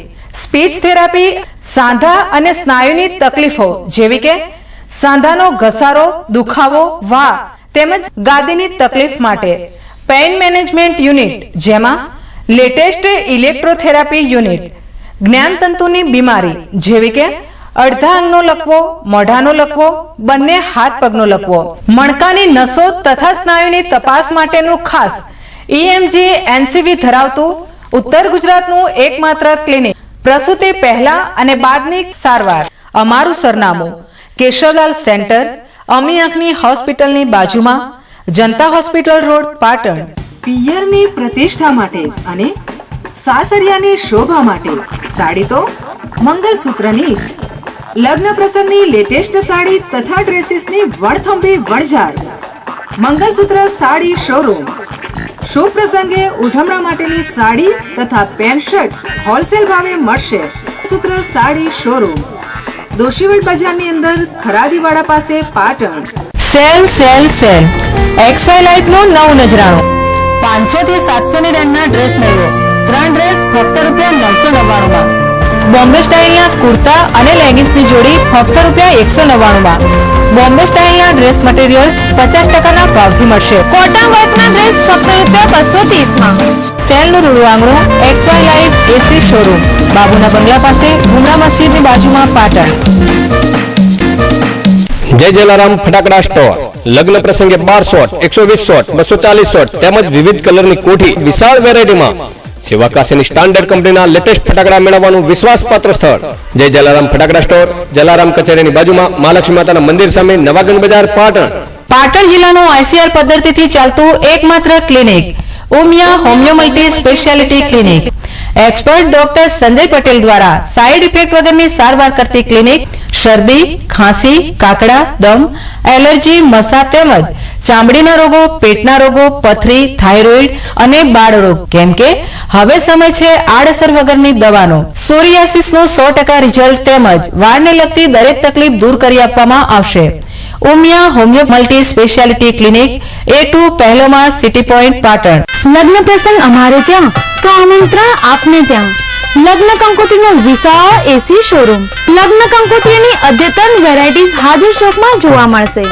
speech therapy, સાંધા અને સ્નાયુની તકલીફો જેવી કે સાંધાનો ઘસારો, દુખાવો, વા તેમજ ગાદીની તકલીફ માટે પેઇન મેનેજમેન્ટ યુનિટ, જેમાં લેટેસ્ટ ઇલેક્ટ્રોથેરાપી યુનિટ, જ્ઞાનતંતુની બીમારી જેવી કે અડધા અંગનો લકવો, મોઢાનો લકવો, બંને હાથ પગનો લકવો, મણકાની નસો તથા સ્નાયુની તપાસ માટેનું ખાસ EMG NCV ધરાવતું ઉત્તર ગુજરાતનું એકમાત્ર ક્લિનિક। પ્રસૂતિ પહેલા અને બાદની સારવાર। અમારું સરનામું કેશવલાલ સેન્ટર, અમી આંખની હોસ્પિટલની બાજુમાં, જનતા હોસ્પિટલ રોડ, પાટણ। પિયરની પ્રતિષ્ઠા માટે અને સાસરિયાની શોભા માટે સાડી તો મંગલસૂત્રની જ। લગ્ન પ્રસંગની લેટેસ્ટ સાડી તથા ડ્રેસીસની વણથંભી વણઝાર। મંગલસૂત્ર સાડી શોરૂમ। શુભ પ્રસંગે ઉઠમણા માટેની સાડી તથા પેન્ટ શર્ટ હોલસેલ ભાવે મળશે। સૂત્ર સાડી શોરૂમ, દોશીવડ બજારની અંદર, ખરાદીવાડા પાસે, Patan. Sale sale sale XY લાઈફનું નવું નજરાણું 500 થી 700 ની રેન્જના ડ્રેસ મેળવો। 3 ડ્રેસ ફક્ત ₹999માં। બોમ્બે સ્ટાઇલના કુર્તા અને લેગિંગ્સની જોડી ફક્ત ₹199માં। બોમ્બે સ્ટાઇલના ડ્રેસ મટીરિયલ્સ 50%ના ભાવથી મળશે। કોટન વર્કના ડ્રેસ ફક્ત ₹230માં। સેલનું રૂડું આંગણું XY લાઈફ AC શોરૂમ, બાબુના બંગલા પાસે, ગુમડા મસ્જિદની બાજુમાં, પાટણ। જય જલારામ ફટાકડા સ્ટોર, લગ્ન પ્રસંગે 12 શોટ, 120 શોટ, 240 શોટ તેમજ વિવિધ કલરની કોઠી વિશાળ વેરાયટીમાં સેવાકાશીની સ્ટાન્ડર્ડ કંપનીના લેટેસ્ટ ફટાકડા મેળવવાનું વિશ્વાસપાત્ર સ્થળ જય જલારામ ફટાકડા સ્ટોર, જલારામ કચેરીની બાજુમાં, મહાલક્ષ્મી માતાના મંદિર સામે, નવાગંજ બજાર, પાટણ। પાટણ જિલ્લાનું ICR પદ્ધતિથી ચાલતું એકમાત્ર clinic Umiya homeo multi speciality clinic. Expert doctor Sanjay Patel દ્વારા સાઇડ ઇફેક્ટ વગરની સારવાર કરતી ક્લિનિક શરદી, ખાંસી, કાકડા, દમ, એલર્જી, મસા તેમજ ચામડીના રોગો, પેટના રોગો, પથરી, થાઇરોઇડ અને બાળરોગ, કેમ કે હવે સમય છે આડઅસર વગરની દવાનો। સોરિયાસિસનું 100% રિઝલ્ટ તેમજ વાળને લગતી દરેક તકલીફ દૂર કરી આપવામાં આવશે। Umiya homeo multi speciality clinic, A2 પહેલો માળ, સિટી પોઈન્ટ, પાટણ। લગ્ન પ્રસંગ અમારે ત્યાં તો આમંત્રણ આપને ત્યાં। લગ્ન કંકોત્રીનો વિશાળ AC શોરૂમ। લગ્ન કંકોત્રીની અદ્યતન વેરાયટીઝ હાજર સ્ટોકમાં જોવા મળશે।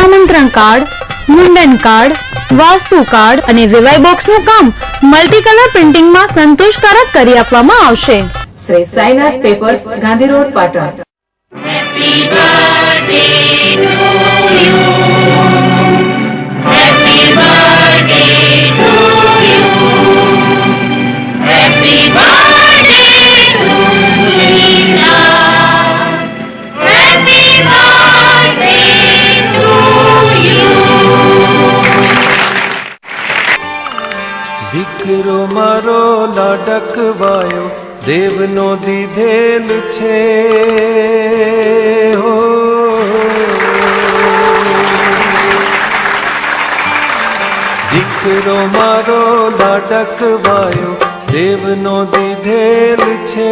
આમંત્રણ કાર્ડ, મુંડન કાર્ડ, વાસ્તુ કાર્ડ અને વિવાહ બોક્સનું કામ મલ્ટી કલર પ્રિન્ટિંગમાં સંતોષકારક કરી આપવામાં આવશે. Shri Sainath papers, Gandhi road, Patan. Happy birthday to you. Happy birthday to you. Happy birthday to Leela. Happy birthday to you. દીકરો મારો લાડકવાયો દેવનો દીધેલ છે હો દીકરો મારો લાડકવાયો દેવનો દીધેલ છે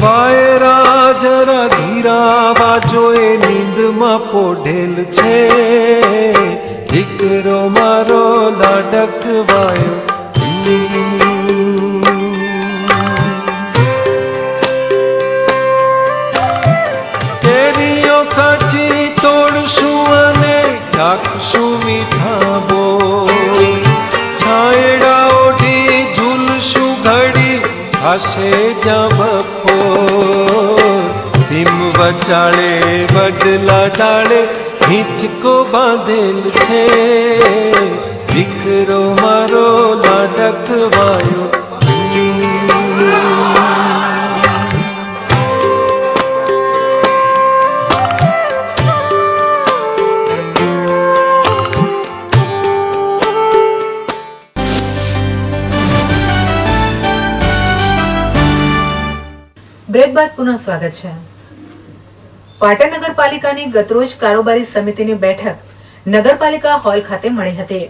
વાયરા જરા ધીરા વાજો એ નીંદમાં પોઢેલ છે દીકરો મારો લાડકવાયો કેરીઓ કાચી તોડશું અને ચાખશું મીઠા બોલ છાંયડા ઓઢી ઝૂલશું ઘડી ખાશે જ્યાં બપોર સીમ વચાળે વડલા ડાળે હિંચકો બાંધેલ છે દીકરો મારો લાડકવાયો બ્રેક બાદ પુનઃ સ્વાગત છે. પાટણ નગરપાલિકાની ગતરોજ કારોબારી સમિતિની બેઠક નગરપાલિકા હોલ ખાતે મળી હતી,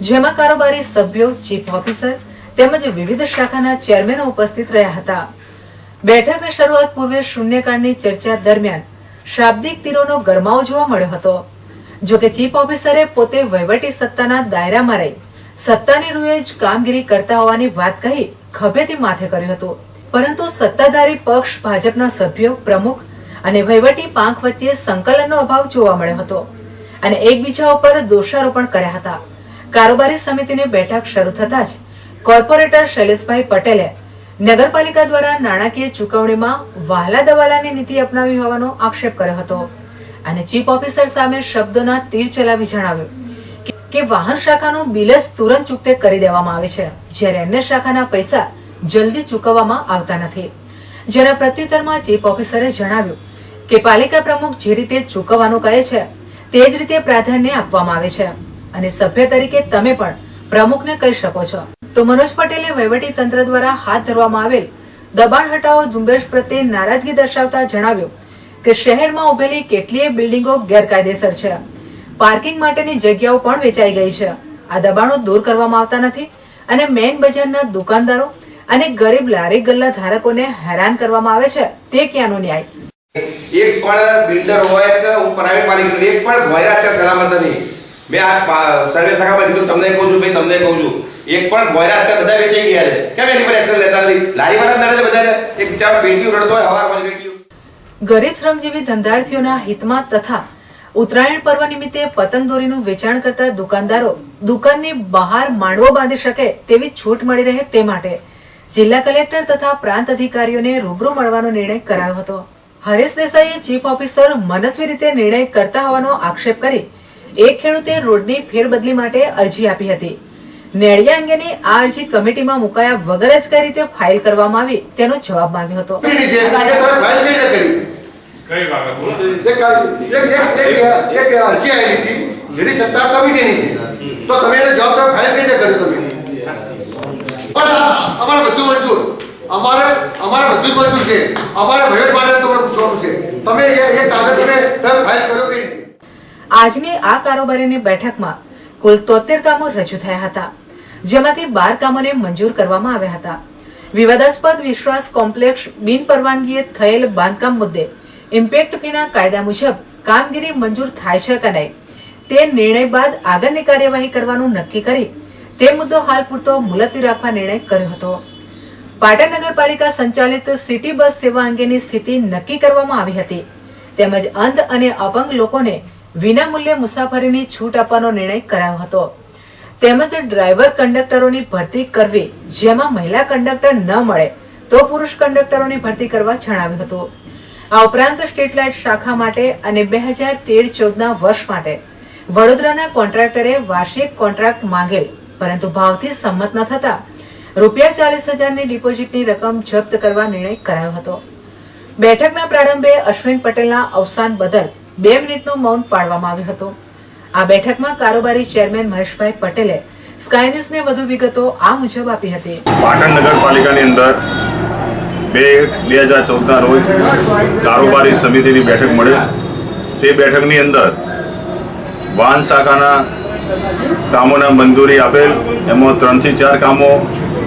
જેમાં કારોબારી સભ્યો, ચીફ ઓફિસર તેમજ વિવિધ શાખાના ચેરમેનો ઉપસ્થિત રહ્યા હતા. બેઠકની શરૂઆત પૂર્વે શૂન્યકાળની ચર્ચા દરમિયાન શાબ્દિક તીરોનો ગરમાવો જોવા મળ્યો હતો. જોકે ચીફ ઓફિસરે પોતે વહીવટી સત્તાના દાયરામાં રહી સત્તાની રૂએ જ કામગીરી કરતા હોવાની વાત કહી ખભેથી માથે કર્યું હતું. પરંતુ સત્તાધારી પક્ષ ભાજપના સભ્યો, પ્રમુખ અને વહીવટી પાંખ વચ્ચે સંકલનનો અભાવ જોવા મળ્યો હતો અને એકબીજા ઉપર દોષારોપણ કર્યા હતા. કારોબારી સમિતિની બેઠક શરૂ થતાં જ કોર્પોરેટર શૈલેષભાઈ પટેલે નગરપાલિકા દ્વારા નાણાકીય ચૂકવણીમાં વહાલા દવાલાની નીતિ અપનાવી હોવાનો આક્ષેપ કર્યો હતો અને ચીફ ઓફિસર સામે શબ્દોના તીર ચલાવી જણાવ્યું કે વાહન શાખાનું બિલ જ તુરંત ચૂકતે કરી દેવામાં આવે છે, જ્યારે અન્ય શાખાના પૈસા જલ્દી ચૂકવવામાં આવતા નથી. જેના પ્રત્યુત્તરમાં ચીફ ઓફિસરે જણાવ્યું કે પાલિકા પ્રમુખ જે રીતે ચૂકવવાનું કહે છે તે જ રીતે પ્રાધાન્ય આપવામાં આવે છે અને સભ્ય તરીકે તમે પણ પ્રમુખને કહી શકો છો. તો મનોજ પટેલે વહીવટી તંત્ર દ્વારા હાથ ધરવામાં આવેલ દબાણ હટાવો ઝુંબેશ પ્રત્યે નારાજગી દર્શાવતા જણાવ્યું કે શહેરમાં ઉભેલી કેટલીય બિલ્ડિંગો ગેરકાયદેસર છે, પાર્કિંગ માટેની જગ્યાઓ પણ વેચાઈ ગઈ છે, આ દબાણો દૂર કરવામાં આવતા નથી અને મેઇન બજારના દુકાનદારો અને ગરીબ લારી ગલ્લા ધારકોને હેરાન કરવામાં આવે છે, તે ક્યાંનો ન્યાય? એક પણ બિલ્ડર હોય કે પ્રાઇવેટ માલિક એક પણ ભોયરા અત્યારે સલામત નથી. મેં આ સર્વે શાખામાં કીધું, તમને કહું છું ભાઈ, તમને કહું છું, એક પણ ભોયરા અત્યારે બધા વેચાઈ ગયા છે. કેમ એની પર એક્શન લેતા નથી? લારી વાળા નડે છે બધાને. એક બિચારો પેટીયું રડતો હોય હવારમાં પેટીયું. ગરીબ શ્રમજીવી ધંધાર્થીઓના હિતમાં તથા ઉત્તરાયણ પર્વ નિમિત્તે પતંગ દોરીનું વેચાણ કરતા દુકાનદારો દુકાનની બહાર માંડવો બાંધી શકે તેવી છૂટ મળી રહે તે માટે જિલ્લા કલેક્ટર તથા પ્રાંત અધિકારીઓને રૂબરૂ મળવાનો નિર્ણય કરાયો હતો. હરીશ દેસાઈએ ચીફ ઓફિસર મનસ્વી રીતે નિર્ણય કરતા હોવાનો આક્ષેપ કરી એક ખેડૂતે રોડની ફેરબદલી માટે અરજી આપી હતી. નેડિયા અંગેની આ અરજી કમિટીમાં મુકાયા વગર જ કઈ રીતે ફાઇલ કરવામાં આવી તેનો જવાબ માંગ્યો હતો. કઈ બાબત બોલો? એક અરજી આવી હતી જેની સત્તા કમિટીની છે, તો તમે એને જવાબદાર ફાઇલ કઈ રીતે કર્યું? તમે અમારે બધું મંજૂર, અમારે બધું જ મંજૂર છે, અમારે વહીવટ માટે તમને પૂછવાનું છે, તમે એ કાગળ તમે ફાઇલ કર્યો કઈ રીતે? આજની આ કારોબારીની બેઠકમાં કુલ 73 કામો રજૂ થયા હતા, જેમાંથી 12 કામોને મંજૂર કરવામાં આવ્યા હતા. વિવાદાસ્પદ વિશ્વાસ કોમ્પ્લેક્સ બિન પરવાનગીએ થયેલ બાંધકામ મુદ્દે ઇમ્પેક્ટ ફીના કાયદા મુજબ કામગીરી મંજૂર થાય છે કે નહીં તે નિર્ણય બાદ આગળની કાર્યવાહી કરવાનું નક્કી કરી તે મુદ્દો હાલ પૂરતો મુલતવી રાખવા નિર્ણય કર્યો હતો. પાટણ નગરપાલિકા સંચાલિત સિટી બસ સેવા અંગેની સ્થિતિ નક્કી કરવામાં આવી હતી તેમજ અંધ અને અપંગ લોકોને વિનામૂલ્યે મુસાફરીની છૂટ આપવાનો નિર્ણય કરાયો હતો. તેમજ ડ્રાઈવર કંડક્ટરોની ભરતી કરવી, જેમાં મહિલા કંડક્ટર ન મળે તો પુરુષ કંડક્ટરોની ભરતી કરવા જણાવ્યું હતું. આ ઉપરાંત સ્ટ્રીટ લાઇટ શાખા માટે અને 2013-14ના વર્ષ માટે વડોદરાના કોન્ટ્રાક્ટરે વાર્ષિક કોન્ટ્રાક્ટ માંગેલ, પરંતુ ભાવથી સંમત ન થતા ₹40,000ની ડિપોઝિટની રકમ જપ્ત કરવા નિર્ણય કરાયો હતો. બેઠકના પ્રારંભે અશ્વિન પટેલના અવસાન બદલ 2 મિનિટનું મૌન પાળવામાં આવ્યું હતું. આ બેઠકમાં કારોબારી ચેરમેન મહેશભાઈ પટેલે સ્કાય ન્યૂઝને વધુ વિગતો આ મુજબ આપી હતી. પાટણ નગરપાલિકાની અંદર 2014ના રોજ કારોબારી સમિતિની બેઠક મળે. તે બેઠકની અંદર વાહન શાખાના કામોના મંજૂરી આપેલ. એમાં 3 થી 4 કામો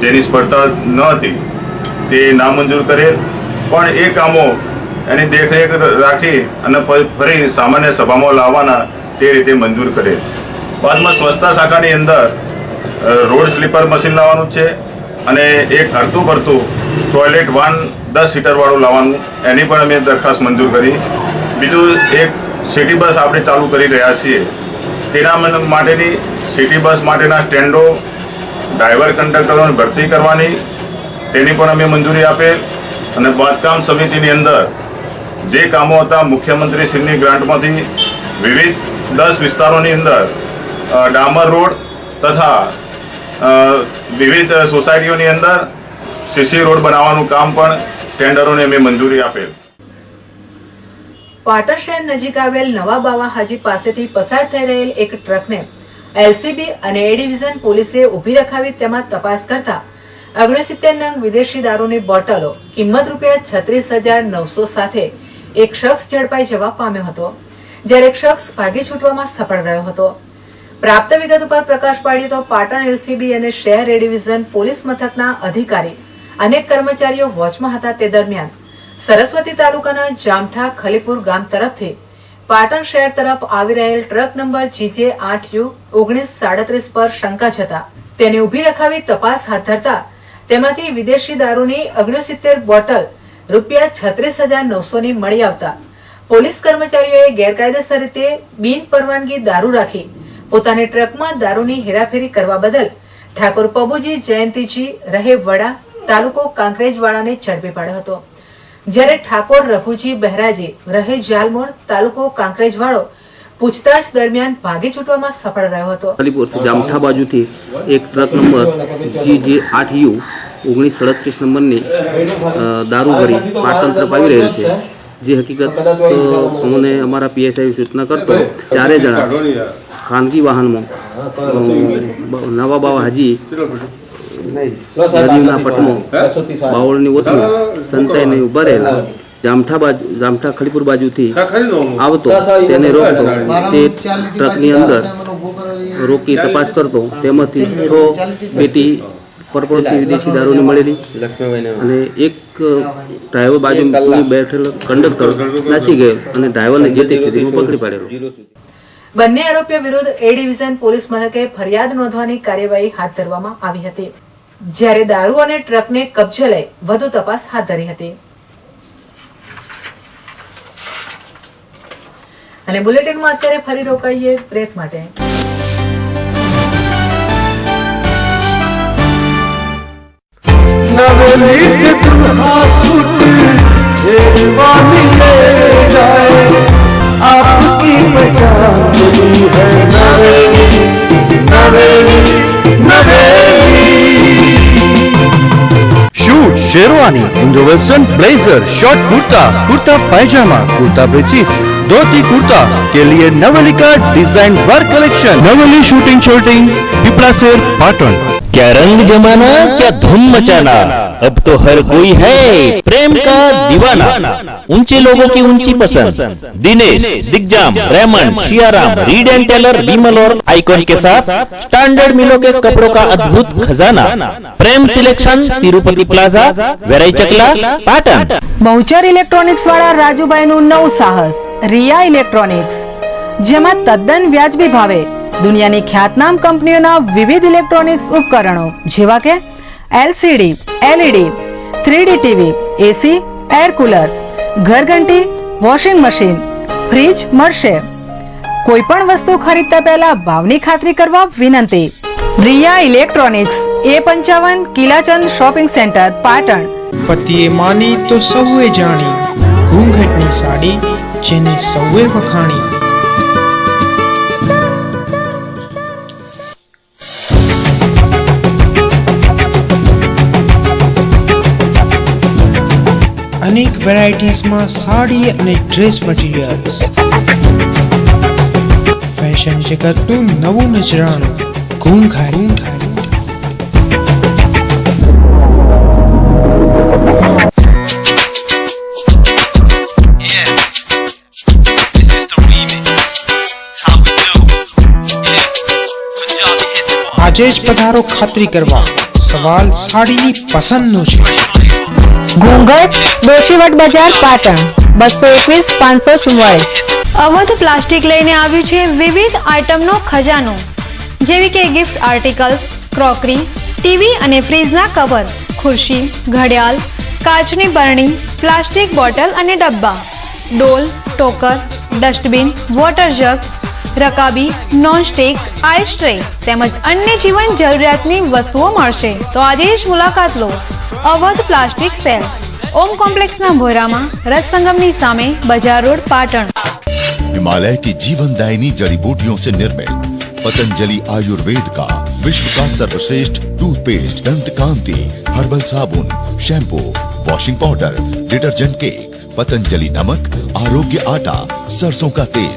જેની સ્પર્ધા ન હતી તે નામંજૂર કરેલ, પણ એ કામો એની દેખરેખ રાખી અને ફરી સામાન્ય સભામાં લાવવાના તે રીતે મંજૂર કરેલ. બાદમાં સ્વચ્છતા શાખાની અંદર રોડ સ્લીપર મશીન લાવવાનું છે અને એક હરતું ફરતું ટોયલેટ વાન 10 સીટરવાળું લાવવાનું, એની પણ અમે દરખાસ્ત મંજૂર કરી. બીજું એક સિટી બસ આપણે ચાલુ કરી રહ્યા છીએ, તેના માટેની સિટી બસ માટેના સ્ટેન્ડો, ડ્રાઈવર કંડક્ટરોની ભરતી કરવાની, તેની પણ અમે મંજૂરી આપેલ. અને બાંધકામ સમિતિની અંદર જે કામો હતા મુખ્યમંત્રીશ્રીની ગ્રાન્ટમાંથી વિવિધ 10 વિસ્તારોની અંદર ડામર રોડ તથા વિવિધ સોસાયટીઓની અંદર સીસી રોડ બનાવવાનું કામ પણ ટેન્ડરોને અમે મંજૂરી આપેલ. પાટણ શહેર નજીક આવેલ નવા બાવા હાજી પાસેથી પસાર થઈ રહેલ એક ટ્રકને એલસીબી અને એ ડિવિઝન પોલીસે ઉભી રખાવી તેમાં તપાસ કરતા 69 નંગ વિદેશી દારૂની બોટલો કિંમત ₹36,900 સાથે એક શખ્સ ઝડપાઈ જવા પામ્યો હતો, જ્યારે એક શખ્સ ભાગી છૂટવામાં સફળ રહ્યો હતો. પ્રાપ્ત વિગત ઉપર પ્રકાશ પાડ્યો તો પાટણ એલસીબી અને શહેર એ ડિવિઝન પોલીસ મથકના અધિકારી અને કર્મચારીઓ વોચમાં હતા. તે દરમિયાન સરસ્વતી તાલુકાના જામઠા ખલીપુર ગામ તરફથી પાટણ શહેર તરફ આવી રહેલ ટ્રક નંબર GJ 8U1937 પર શંકા જતા તેને ઉભી રખાવી તપાસ હાથ ધરતા તેમાંથી વિદેશી દારૂની 69 બોટલ ₹36,900ની મળી આવતા પોલીસ કર્મચારીઓએ ગેરકાયદેસર રીતે બિન પરવાનગી દારૂ રાખી પોતાની ટ્રકમાં દારૂની હેરાફેરી કરવા બદલ ઠાકોર પબુજી જયંતિજી રહે વડા તાલુકો કાંકરેજવાડાને ઝડપી પાડ્યો હતો, જ્યારે ઠાકોર રઘુજી બહેરાજી રહે જાલમોર તાલુકો કાંકરેજવાડો પૂછતાછ દરમિયાન ભાગી છૂટવામાં સફળ રહ્યો હતો. ખલીપુરથી જામઠા બાજુથી એક ટ્રક નંબર GJ 8U1937 નંબરની દારૂ ભરી પાટણ તરફ આવી રહેલ છે. જે હકીકત અમને અમારા PSI સૂચના કરતો 4 જણા ખાનગી વાહનમાં નવા બાવા હાજી નદીના પટમાં બાવળની ઓથમાં સંતાઈને ઉભા રહેલા જામઠા ખલીપુર બાજુથી આવતો તેને રોકતો. તે ટ્રકની અંદર રોકી તપાસ કરતો. તેમાંથી 6 પેટી પરપ્રાંતીય વિદેશી દારૂની મળેલી અને એક ડ્રાઈવર બાજુ બેઠેલો કંડક્ટર નાસી ગયો અને ડ્રાઈવરને જે તે સ્થિતિમાં પકડી પાડેલો. બંને આરોપીઓ વિરુદ્ધ એ ડિવિઝન પોલીસ મથકે ફરિયાદ નોંધવાની કાર્યવાહી હાથ ધરવામાં આવી હતી, જ્યારે દારૂ અને ટ્રકને કબજે લઈ વધુ તપાસ હાથ ધરી હતી. અને બુલેટિનમાં અત્યારે ફરી રોકાઈએ બ્રેક માટે. नवेली से दुल्हा सूट शेरवानी ले जाए आपकी पहचान है Naveli Naveli Naveli suit sherwani Indo western blazer short kurta kurta pyjama kurta breeches dhoti kurta के लिए नवेली का design work collection. Naveli shooting shirting Pipla शेर पाटन. क्या रंग जमाना, क्या धूम मचाना, अब तो हर कोई है प्रेम का दीवाना. ऊंचे लोगों की ऊंची पसंद. Dinesh, Digjam, Raymond, Siyaram, Reid and Taylor, Vimal और आइकॉन के साथ स्टैंडर्ड मिलों के कपड़ों का अद्भुत खजाना. प्रेम सिलेक्शन, तिरुपति प्लाजा, वेराई चकला, पाटन. બહુચર ઇલેક્ટ્રોનિક્સ વાળા રાજુભાઈનું નવું સાહસ રિયા ઇલેક્ટ્રોનિક્સ, જેમાં તદ્દન વ્યાજબી ભાવે દુનિયાની ખ્યાતનામ કંપનીઓના વિવિધ ઇલેક્ટ્રોનિક્સ ઉપકરણો જેવા કે LCD, LED, 3D TV, AC, air cooler, ઘરઘંટી, વોશિંગ મશીન, ફ્રીજ મળશે. કોઈ પણ વસ્તુ ખરીદતા પહેલા ભાવની ખાતરી કરવા વિનંતી. Riya electronics A55 Kilachand shopping centre Patan. પતિએ માની તો સૌએ જાણી, ઘૂંઘટની સાડી જેને સૌએ વખાણી. અનેક વેરાયટીઝમાં સાડી અને ડ્રેસ મટીરિયલ્સ, ફેશન જગતનું નવું નજરાણું ઘૂંઘાટ. આજે જ પધારો ખાતરી કરવા, સવાલ સાડીની પસંદનો છે. ઘૂંઘટ દોશીવટ બજાર પાટણ 221 544. અવધ પ્લાસ્ટિક લઈને આવ્યું છે વિવિધ આઇટમનો ખજાનો, જેવી કે ગિફ્ટ આર્ટિકલ્સ, ક્રોકરી, ટીવી અને ફ્રીજના કવર, ખુરશી, ઘડિયાળ, કાચની બરણી, પ્લાસ્ટિક બોટલ અને ડબ્બા, ડોલ, ટોકર, ડસ્ટબિન, વોટર જગ, રકાબી, નોનસ્ટિક, આઈસ ટ્રે તેમજ અન્ય જીવન જરૂરિયાતની વસ્તુઓ મળશે. તો આજે જ મુલાકાત લો અવધ પ્લાસ્ટિક સેલ, ओम कॉम्प्लेक्स ना भोरामा रस संगमनी सामे बाजार रोड पाटण। हिमालय की जीवनदायिनी जड़ी बूटियों से निर्मित पतंजलि आयुर्वेद का विश्व का सर्वश्रेष्ठ टूथपेस्ट, दंत कांति, हर्बल साबुन, shampoo, washing powder, detergent cake, Patanjali नमक, आरोग्य आटा, सरसों का तेल,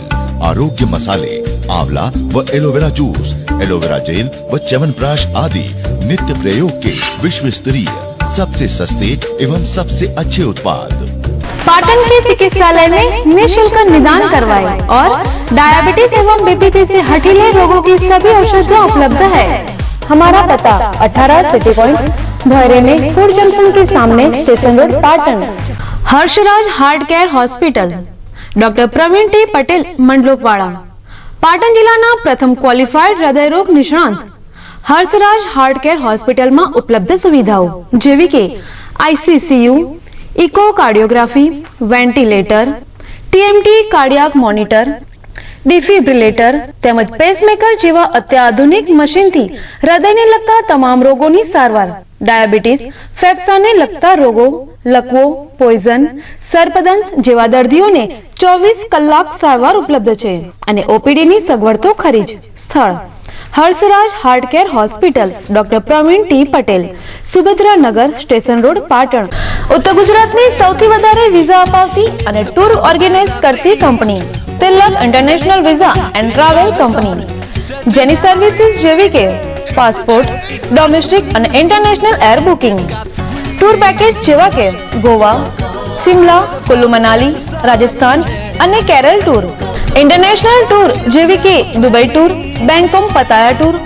आरोग्य मसाले, आंवला व एलोवेरा जूस, एलोवेरा जेल व च्यवनप्राश आदि नित्य प्रयोग के विश्व स्तरीय सबसे सस्ते एवं सबसे अच्छे उत्पाद। पाटन के चिकित्सालय में निःशुल्क निदान करवाए और डायबिटीज एवं बीपी जैसे हठीले रोगों की सभी औषधियाँ उपलब्ध है। हमारा पता 18 सिटी पॉइंट भैरे में फूड जंक्शन के सामने station road Patan. Harshraj heart care hospital doctor Pravin T Patel Mandalopwada Patan जिला प्रथम क्वॉलिफाइड हृदय रोग निष्णांत हर्षराज हार्ट केयर हॉस्पिटल में उपलब्ध सुविधाओं जेवी के ICCU, echocardiography, ventilator, TMT cardiac monitor, defibrillator तेमज पेसमेकर जेवा अत्याधुनिक मशीन थी हृदय ने लगता तमाम रोगों की सारवार, डायबिटीज, फेफसा ने लगता रोगों, लकवो, पॉइजन, सर्पदंश जेवा दर्दियों ने 24 कलाक सारवार उपलब्ध है अने ओपीडी नी सगवड तो खरी ज। स्थल Harshraj heart care hospital doctor Pravin T Patel, Subhadra Nagar, station road, Patan. उत्तर गुजरातनी सौथी वधारे वीजा अपावती अने टूर ऑर्गेनाइज करती company Tilak international visa and travel company, जेनी सर्विसेज जेवी के पासपोर्ट, डोमेस्टिक अने international air booking, tour package जेवा के गोवा, शिमला, कुल्लू मनाली, राजस्थान अने केरल टूर, इंटरनेशनल टूर जेवी के Dubai tour, Bangkok Pattaya tour,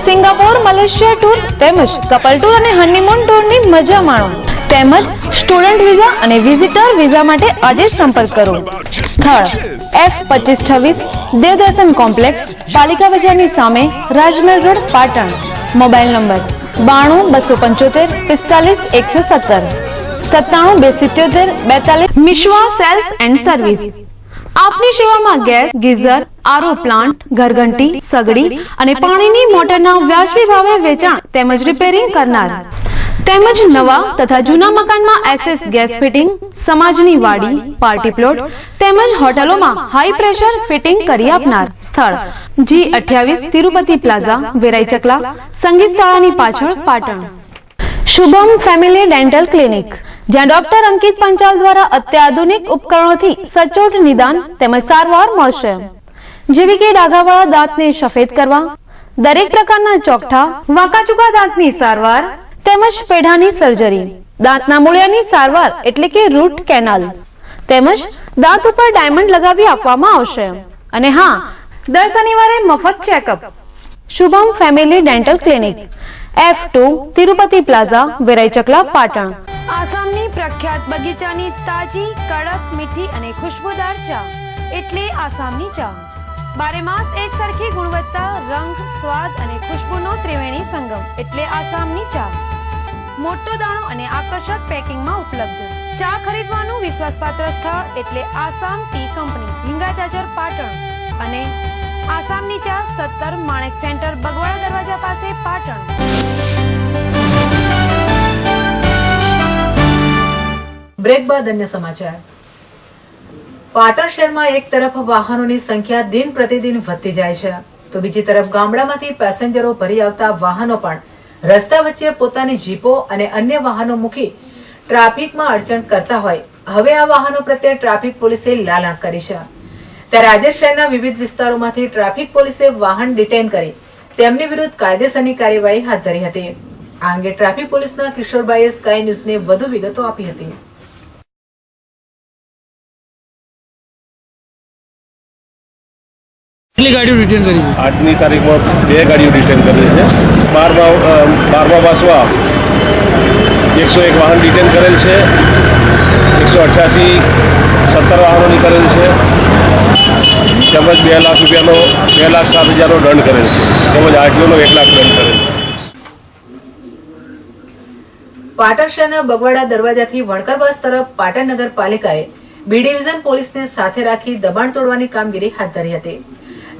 Singapore Malaysia tour तेमज कपल टूर अने हनीमून टूर नी मजा माणो तेमज स्टूडेंट वीजा अने विजिटर वीजा माटे आजे संपर्क करो। स्थल F2526 देवदर्शन कॉम्प्लेक्स, पालिका बजारनी सामे, Rajmahal road, Patan. Mobile number 92 275 45 170 97 277 42। Mishwa sales and service આપની સેવામાં ગેસ, ગીઝર, આરઓ પ્લાન્ટ, ઘરઘંટી, સગડી અને પાણીની મોટરના વ્યાજબી ભાવે વેચાણ તેમજ રિપેરિંગ કરનાર તેમજ નવા તથા જૂના મકાનમાં એસએસ ગેસ ફિટિંગ, સમાજની વાડી, પાર્ટી પ્લોટ તેમજ હોટલોમાં હાઈ પ્રેશર ફિટિંગ કરી આપનાર। સ્થળ G28 તિરુપતિ પ્લાઝા, વેરાઈ ચકલા, સંગીત શાળાની પાછળ, Patan. Shubham family dental clinic જ્યાં ડોક્ટર અંકિત પંચાલ દ્વારા અત્યાધુનિક ઉપકરણોથી સચોટ નિદાન તેમજ સારવાર મળશે, જેવી કે ડાઘાવાળા દાંતને સફેદ કરવા, દરેક પ્રકારના ચોકઠા, વાંકાચૂકા દાંતની સારવાર તેમજ પેઢાની સર્જરી, દાંતના મૂળિયાની સારવાર એટલે કે રૂટ કેનાલ તેમજ દાંત ઉપર ડાયમંડ લગાવી આપવામાં આવશે। અને હા, દર શનિવારે મફત checkup. Shubham family dental clinic F2 Tirupati plaza, Verai Chakla, Patan. आसामनी प्रख्यात बगीचानी ताजी, कड़क, मीठी अने खुशबूदार चा एटले आसामनी चा। बारे मास एक सरखी गुणवत्ता, रंग, स्वाद अने खुशबूनो त्रिवेणी संगम एटले आसामनी चा। मोटो दाणो अने आकर्षक पेकिंग में उपलब्ध। चा खरीदवानुं विश्वासपात्र स्थळ एटले आसाम टी कंपनी, हिंगळाजाजर, पाटण। અને આસામની ચા 17 માણેક સેન્ટર બગવાડા દરવાજા પાસે પાટણ. બ્રેક બાદ અન્ય સમાચાર. પાટણ શહેરમાં એક તરફ વાહનોની સંખ્યા દિન પ્રતિદિન વધતી જાય છે તો બીજી તરફ ગામડામાંથી પેસેન્જરો ભરી આવતા વાહનો પણ રસ્તા વચ્ચે પોતાની જીપો અને અન્ય વાહનો મૂકી ટ્રાફિકમાં અડચણ કરતા હોય. હવે આ વાહનો પ્રત્યે ટ્રાફિક પોલીસે લાલ આંખ કરી છે. ત્યારે આજે શહેરના વિવિધ વિસ્તારોમાંથી ટ્રાફિક પોલીસે વાહન ડિટેઇન કરી તેમની વિરુદ્ધ કાયદેસરની કાર્યવાહી હાથ ધરી હતી. આ અંગે ટ્રાફિક પોલીસના કિશોરભાઈએ સ્કાય ન્યૂઝને વધુ વિગતો આપી હતી. કેટલી ગાડીઓ રિટર્ન કરી? આજની તારીખમાં 2 ગાડીઓ રિટર્ન કરી છે. 12મા બાસમાં 101 વાહન રિટર્ન કરેલ છે. 188 17 વાહનો નીકળેલ છે. તેમજ 2 લાખ રૂપિયાનો 2,07,000નો દંડ કરેલ છે. તેમજ આરટીઓનો 1 લાખ દંડ કરેલ છે. પાટણ શહેરના બગવાડા દરવાજાથી વણકરવાસ તરફ પાટણ નગરપાલિકાએ બી ડિવિઝન પોલીસને સાથે રાખી દબાણ તોડવાની કામગીરી હાથ ધરી હતી.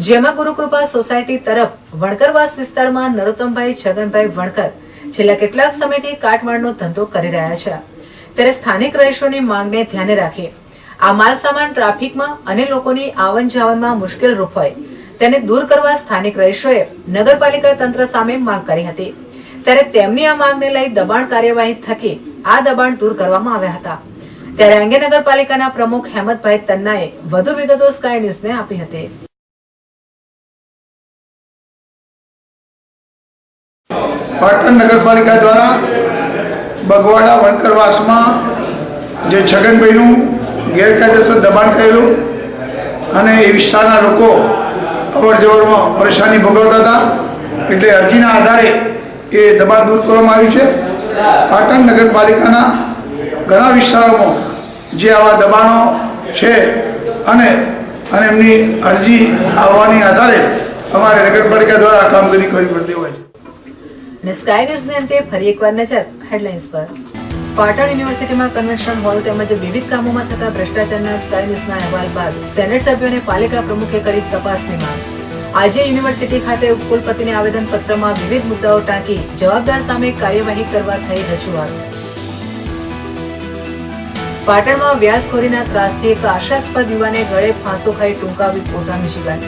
જેમાં ગુરુકૃપા સોસાયટી તરફ વણકરવાસ વિસ્તારમાં નરોત્તમભાઈ છગનભાઈ વણકર છેલ્લા કેટલાક સમયથી કાટમાળનો ધંધો કરી રહ્યા છે. ત્યારે સ્થાનિક રહીશોની માંગને ધ્યાને રાખી આ માલ સામાન ટ્રાફિકમાં અને લોકોની આવન જાવનમાં મુશ્કેલ રૂપ હોય તેને દૂર કરવા સ્થાનિક રહીશોએ નગરપાલિકા તંત્ર સામે માંગ કરી હતી. ત્યારે તેમની આ માંગને લઈ દબાણ કાર્યવાહી થકી આ દબાણ દૂર કરવામાં આવ્યા હતા. ત્યારે અંગે નગરપાલિકાના પ્રમુખ હેમંતભાઈ તન્નાએ વધુ વિગતો સ્કાય ન્યૂઝને આપી હતી. પાટણ નગરપાલિકા દ્વારા બગવાડા વણકરવાસમાં જે છગનભાઈનું ગેરકાયદેસર દબાણ કરેલું અને એ વિસ્તારના લોકો અવર જવરમાં પરેશાની ભોગવતા હતા એટલે અરજીના આધારે એ દબાણ દૂર કરવામાં આવ્યું છે. પાટણ નગરપાલિકાના ઘણા વિસ્તારોમાં જે આવા દબાણો છે અને એમની અરજી આવવાની આધારે અમારે નગરપાલિકા દ્વારા કામગીરી કરવી પડતી હોય છે. અને સ્કાય ન્યૂઝને અંતે ફરી એકવાર નજર હેડલાઇન્સ પર. પાટણ યુનિવર્સિટીમાં કન્વેન્શન હોલ તેમજ વિવિધ કામોમાં થતા ભ્રષ્ટાચારના સ્કાય ન્યૂઝના અહેવાલ બાદ સેનેટ સભ્યોને પાલિકા પ્રમુખે કરી તપાસની માંગ. આજે યુનિવર્સિટી ખાતે ઉપકુલપતિને આવેદનપત્રમાં વિવિધ મુદ્દાઓ ટાંકી જવાબદાર સામે કાર્યવાહી કરવા થઈ રજૂઆત. પાટણમાં વ્યાજખોરીના ત્રાસથી એક આશાસ્પદ યુવાને ગળે ફાંસો ખાઈ ટૂંકાવી પોતાનું જીવન.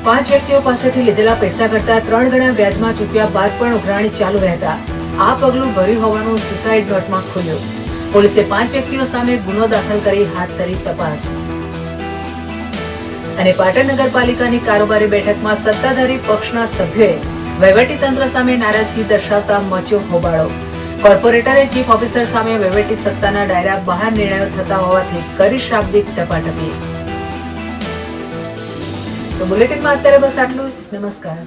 5 વ્યક્તિઓ પાસેથી લીધેલા પૈસા કરતા 3 ગણા વ્યાજમાં ચૂક્યા બાદ પણ ઉઘરાણી ચાલુ રહેતા આ પગલું ભર્યું હોવાનું સુસાઇડ નોટમાં ખુલ્યું. પોલીસે 5 વ્યક્તિઓ સામે ગુનો દાખલ કરી હાથ ધરી તપાસ. અને પાટણ નગરપાલિકાની કારોબારી બેઠકમાં સત્તાધારી પક્ષના સભ્યોએ વહીવટીતંત્ર સામે નારાજગી દર્શાવતા મચ્યો હોબાળો. કોર્પોરેટરે ચીફ ઓફિસર સામે વહીવટી સત્તાના ડાયરા બહાર નિર્ણયો થતા હોવાથી કરી શાબ્દિક ટપાટપી. તો બુલેટિનમાં અત્યારે બસ આટલું જ. નમસ્કાર.